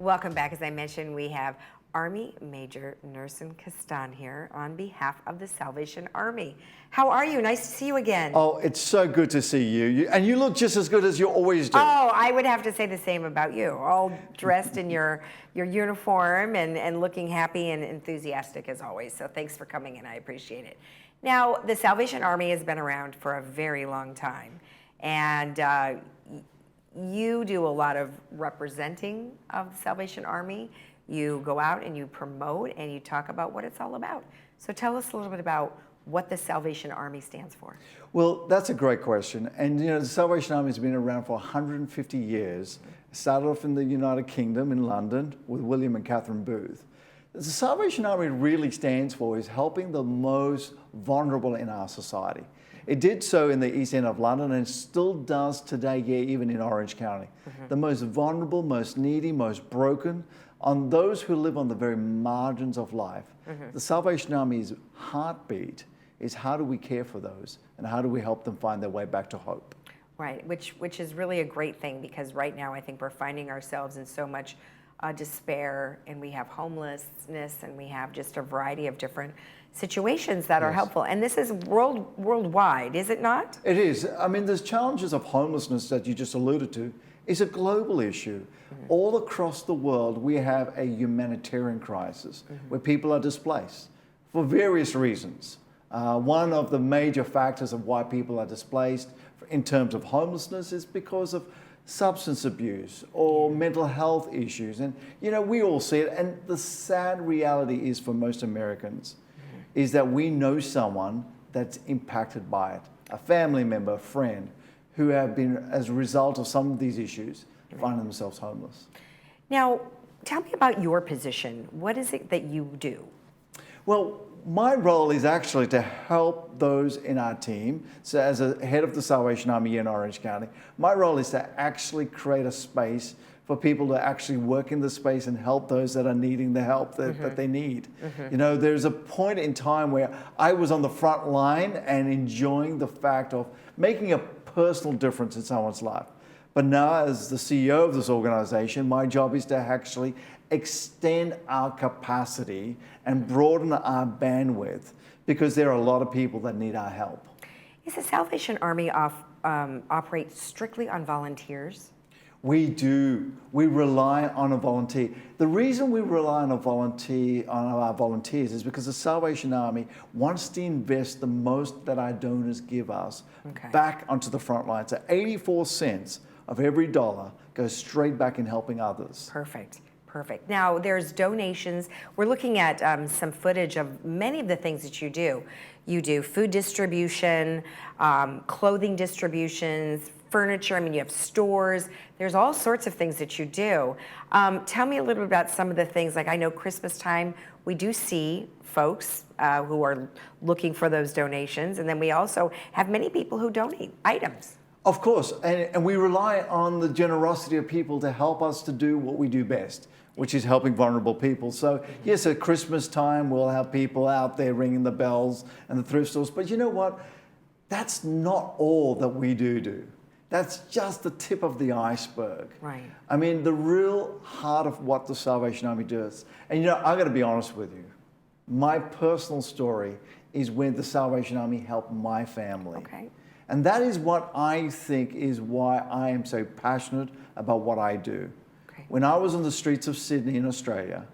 Welcome back. As I mentioned, we have Army Major Nersin Kastan here on behalf of the Salvation Army. How are you? Nice to see you again. Oh, it's so good to see you. And you look just as good as you always do. Oh, I would have to say the same about you. All dressed in your uniform and looking happy and enthusiastic as always. So thanks for coming in. I appreciate it. Now, the Salvation Army has been around for a very long time. And you do a lot of representing of the Salvation Army. You go out and you promote and you talk about what it's all about. So tell us a little bit about what the Salvation Army stands for. Well, that's a great question. And you know, the Salvation Army has been around for 150 years. It started off in the United Kingdom in London with William and Catherine Booth. The Salvation Army really stands for is helping the most vulnerable in our society. It did so in the East End of London and still does today, even in Orange County. The most vulnerable, most needy, most broken, on those who live on the very margins of life. The Salvation Army's heartbeat is how do we care for those and how do we help them find their way back to hope. Right, which is really a great thing because right now I think we're finding ourselves in so much despair, and we have homelessness, and we have just a variety of different situations that are helpful. And this is worldwide, is it not? It is. I mean, there's challenges of homelessness that you just alluded to. It's a global issue. All across the world, we have a humanitarian crisis where people are displaced for various reasons. One of the major factors of why people are displaced in terms of homelessness is because of substance abuse or mental health issues. And, you know, we all see it. And the sad reality is for most Americans is that we know someone that's impacted by it, a family member, a friend, who have been, as a result of some of these issues, finding themselves homeless. Now, tell me about your position. What is it that you do? Well, my role is actually to help those in our team. So as a head of the Salvation Army in Orange County, my role is to actually create a space for people to actually work in the space and help those that are needing the help that they need. You know, there's a point in time where I was on the front line and enjoying the fact of making a personal difference in someone's life. But now as the CEO of this organization, my job is to actually extend our capacity and broaden our bandwidth because there are a lot of people that need our help. Is the Salvation Army operate strictly on volunteers? We do. We rely on a volunteer. The reason we rely on our volunteers is because the Salvation Army wants to invest the most that our donors give us back onto the front line. So 84 cents of every dollar goes straight back in helping others. Perfect. Perfect. Now, there's donations. We're looking at some footage of many of the things that you do. You do food distribution, clothing distributions, furniture. I mean, you have stores. There's all sorts of things that you do. Tell me a little bit about some of the things. Like I know Christmas time, we do see folks who are looking for those donations. And then we also have many people who donate items. Of course, and we rely on the generosity of people to help us to do what we do best, which is helping vulnerable people. So yes, at Christmas time, we'll have people out there ringing the bells and the thrift stores. But you know what? That's not all that we do. That's just the tip of the iceberg. Right. I mean, the real heart of what the Salvation Army does. And you know, I got to be honest with you. My personal story is when the Salvation Army helped my family. Okay. And that is what I think is why I am so passionate about what I do. Okay. When I was on the streets of Sydney in Australia,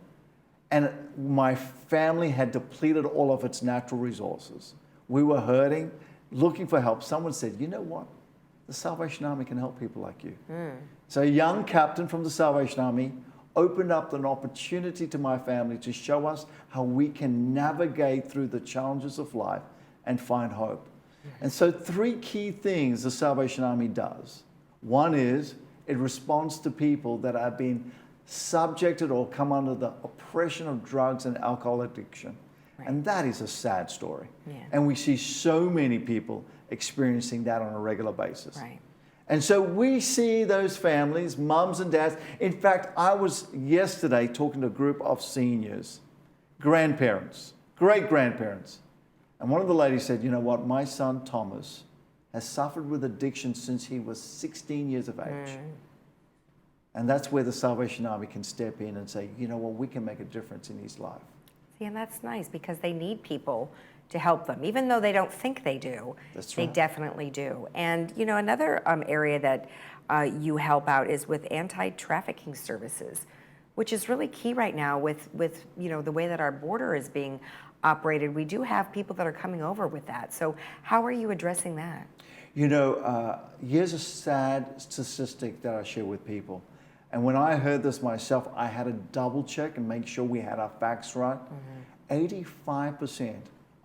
and my family had depleted all of its natural resources, we were hurting, looking for help. Someone said, you know what? The Salvation Army can help people like you. So a young captain from the Salvation Army opened up an opportunity to my family to show us how we can navigate through the challenges of life and find hope. And so 3 key things the Salvation Army does. One is it responds to people that have been subjected or come under the oppression of drugs and alcohol addiction. Right. And that is a sad story. Yeah. And we see so many people experiencing that on a regular basis. Right. And so we see those families, mums and dads. In fact, I was yesterday talking to a group of seniors, grandparents, great-grandparents. And one of the ladies said, you know what, my son Thomas has suffered with addiction since he was 16 years of age. And that's where the Salvation Army can step in and say, you know what, we can make a difference in his life. See, and that's nice because they need people to help them. Even though they don't think they do, That's they right. definitely do. And, you know, another area that you help out is with anti-trafficking services, which is really key right now with you know, the way that our border is being operated. We do have people that are coming over with that. So how are you addressing that? You know, here's a sad statistic that I share with people. And when I heard this myself, I had to double check and make sure we had our facts right. 85%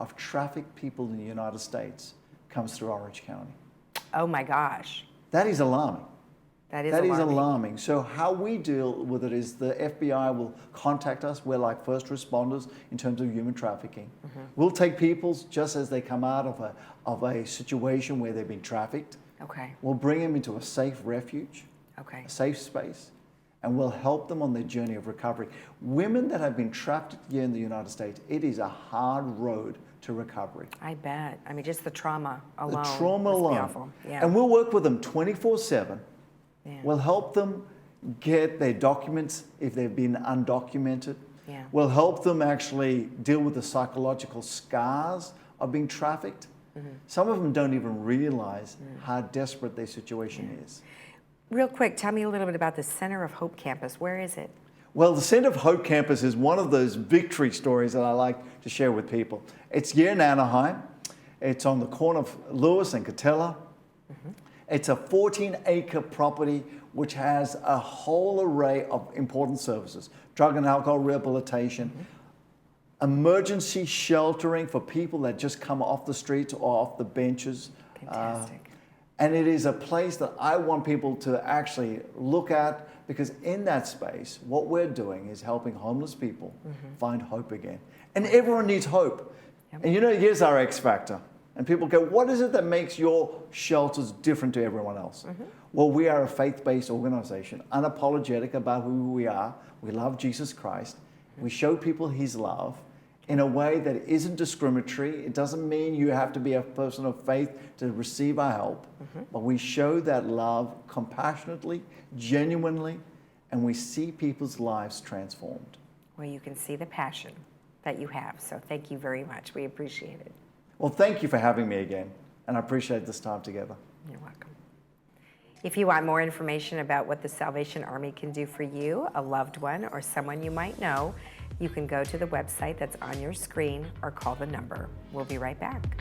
of trafficked people in the United States comes through Orange County. Oh my gosh. That is alarming. That is That is alarming. alarming. So how we deal with it is the FBI will contact us. We're like first responders in terms of human trafficking. We'll take people just as they come out of a situation where they've been trafficked. Okay. We'll bring them into a safe refuge, Okay. a safe space, and we'll help them on their journey of recovery. Women that have been trafficked here in the United States, it is a hard road to recovery. I bet. I mean, just the trauma alone. The trauma must be alone. awful. Yeah. And we'll work with them 24/7. Yeah. We'll help them get their documents if they've been undocumented. Yeah. We'll help them actually deal with the psychological scars of being trafficked. Some of them don't even realize how desperate their situation is. Real quick, tell me a little bit about the Center of Hope campus. Where is it? Well, the Center of Hope campus is one of those victory stories that I like to share with people. It's here in Anaheim. It's on the corner of Lewis and Catella. It's a 14-acre property which has a whole array of important services: drug and alcohol rehabilitation, emergency sheltering for people that just come off the streets or off the benches. Fantastic. And it is a place that I want people to actually look at, because in that space, what we're doing is helping homeless people find hope again. And everyone needs hope. Yep. And you know, here's our X factor. And people go, what is it that makes your shelters different to everyone else? Well, we are a faith-based organization, unapologetic about who we are. We love Jesus Christ. We show people his love in a way that isn't discriminatory. It doesn't mean you have to be a person of faith to receive our help. But we show that love compassionately, genuinely, and we see people's lives transformed. Well, you can see the passion that you have. So thank you very much. We appreciate it. Well, thank you for having me again, and I appreciate this time together. You're welcome. If you want more information about what the Salvation Army can do for you, a loved one, or someone you might know, you can go to the website that's on your screen or call the number. We'll be right back.